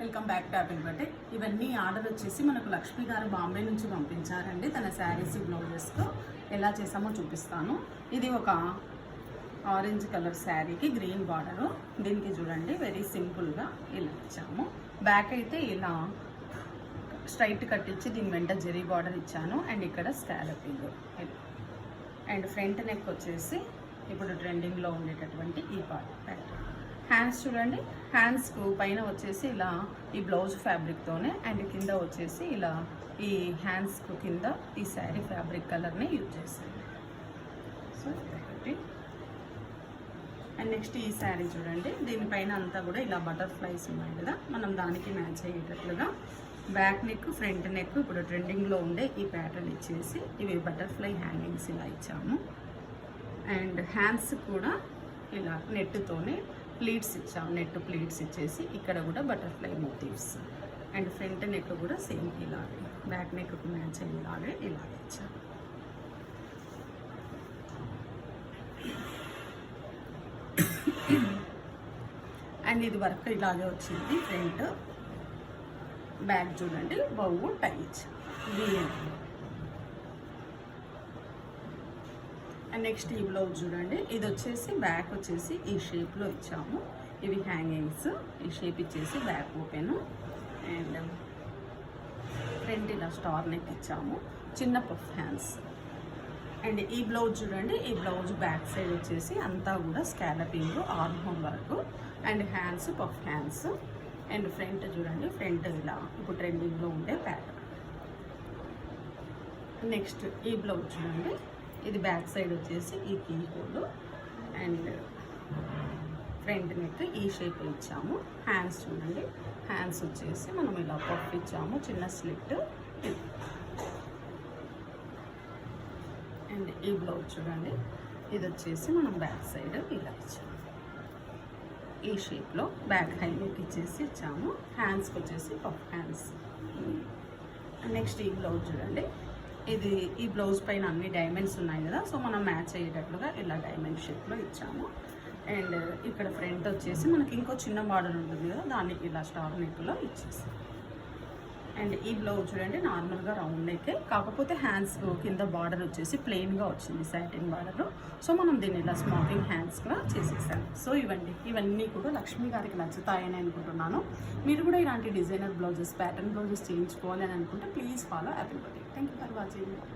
Welcome back to Apple birthday. ఇవన్నీ order వచ్చేసి మనకు లక్ష్మి గారు బాంబే నుంచి పంపించారండి. తన శారీస్ బ్లౌజెస్తో ఎలా చేసామో చూపిస్తాను. ఇది ఒక ఆరెంజ్ కలర్ శారీకి గ్రీన్ బార్డరు. దీనికి చూడండి వెరీ సింపుల్గా ఇలా ఇచ్చాము. బ్యాక్ అయితే ఇలా స్ట్రైట్ కట్టించి దీని వెంట జెరీ బార్డర్ ఇచ్చాను. అండ్ ఇక్కడ స్కాలపింగ్ అండ్ ఫ్రంట్ నెక్ వచ్చేసి ఇప్పుడు ట్రెండింగ్లో ఉండేటటువంటి ఈ ప్యాటర్న్. హ్యాండ్స్ చూడండి, హ్యాండ్స్కు పైన వచ్చేసి ఇలా ఈ బ్లౌజ్ ఫ్యాబ్రిక్తోనే అండ్ కింద వచ్చేసి ఇలా ఈ హ్యాండ్స్కు కింద ఈ శారీ ఫ్యాబ్రిక్ కలర్ని యూజ్ చేశాను. సో ఒకటి. అండ్ నెక్స్ట్ ఈ శారీ చూడండి, దీనిపైన అంతా కూడా ఇలా బటర్ఫ్లైస్ ఉన్నాయి కదా, మనం దానికి మ్యాచ్ అయ్యేటట్లుగా బ్యాక్ నెక్ ఫ్రంట్ నెక్ ఇప్పుడు ట్రెండింగ్లో ఉండే ఈ ప్యాటర్న్ ఇచ్చేసి ఇవి బటర్ఫ్లై హ్యాంగింగ్స్ ఇలా ఇచ్చాము. అండ్ హ్యాండ్స్ కూడా ఇలా నెట్తోనే ప్లీట్స్ ఇచ్చాము. నెట్ ప్లీట్స్ ఇచ్చేసి ఇక్కడ కూడా butterfly motifs and front neck కూడా సేమ్ ఇలాగే బ్యాక్ నెక్కు మ్యాచ్ అయ్యేలాగే ఇలాగే ఇచ్చాము. అండ్ ఇది వర్క్ ఇలాగే వచ్చింది. ఫ్రంట్ బ్యాక్ చూడండి బౌ టై ఇచ్చాము. అండ్ నెక్స్ట్ ఈ బ్లౌజ్ చూడండి, ఇది వచ్చేసి బ్యాక్ వచ్చేసి ఈ షేప్లో ఇచ్చాము. ఇవి హ్యాంగింగ్స్ ఈ షేప్ ఇచ్చేసి బ్యాక్ ఓపెన్ అండ్ ఫ్రంట్ ఇలా స్టార్ నెక్ ఇచ్చాము. చిన్న పఫ్ హ్యాండ్స్. అండ్ ఈ బ్లౌజ్ చూడండి, ఈ బ్లౌజ్ బ్యాక్ సైడ్ వచ్చేసి అంతా కూడా స్కాలపింగ్ ఆర్మ్ హోల్ వరకు and hands puff hands. And front చూడండి, ఫ్రంట్ ఇలా ఇప్పుడు ట్రెండింగ్లో ఉండే ప్యాటర్న్. నెక్స్ట్ ఈ బ్లౌజ్ చూడండి, ఇది బ్యాక్ సైడ్ వచ్చేసి ఈ keyhole and front neck ఈ షేప్ ఇచ్చాము. హ్యాండ్స్ చూడండి, హ్యాండ్స్ వచ్చేసి మనం ఇలా పఫ్ ఇచ్చాము, చిన్న స్లిట్. అండ్ ఈ బ్లౌజ్ చూడండి, ఇది వచ్చేసి మనం బ్యాక్ సైడ్ ఇలా ఇచ్చాము. ఈ షేప్లో బ్యాక్ హై నెక్ ఇచ్చేసి ఇచ్చాము. హ్యాండ్స్కి వచ్చేసి పఫ్ హ్యాండ్స్. నెక్స్ట్ ఈ బ్లౌజ్ చూడండి, ఇది ఈ బ్లౌజ్ పైన అన్ని డైమండ్స్ ఉన్నాయి కదా, సో మనం మ్యాచ్ అయ్యేటట్లుగా ఇలా డైమండ్ షేప్లో ఇచ్చాము. అండ్ ఇక్కడ ఫ్రంట్ వచ్చేసి మనకి ఇంకో చిన్న బార్డర్ ఉంటుంది కదా, దాన్ని ఇలా స్టార్ నెక్లో ఇచ్చేసాం. అండ్ ఈ బ్లౌజ్ చూడండి నార్మల్గా రౌండ్ నెక్, కాకపోతే హ్యాండ్స్ కింద బార్డర్ వచ్చేసి ప్లెయిన్గా వచ్చింది సాటిన్ బార్డర్. సో మనం దీన్ని ఇలా స్మోకింగ్ హ్యాండ్స్గా చేసేసాను. సో ఇవన్నీ కూడా లక్ష్మి గారికి నచ్చుతాయని అనుకుంటున్నాను. మీరు కూడా ఇలాంటి డిజైనర్ బ్లౌజెస్ ప్యాటర్న్ బ్లౌజెస్ చేయించుకోవాలని అనుకుంటే please follow Apple birthday. Thank you for watching.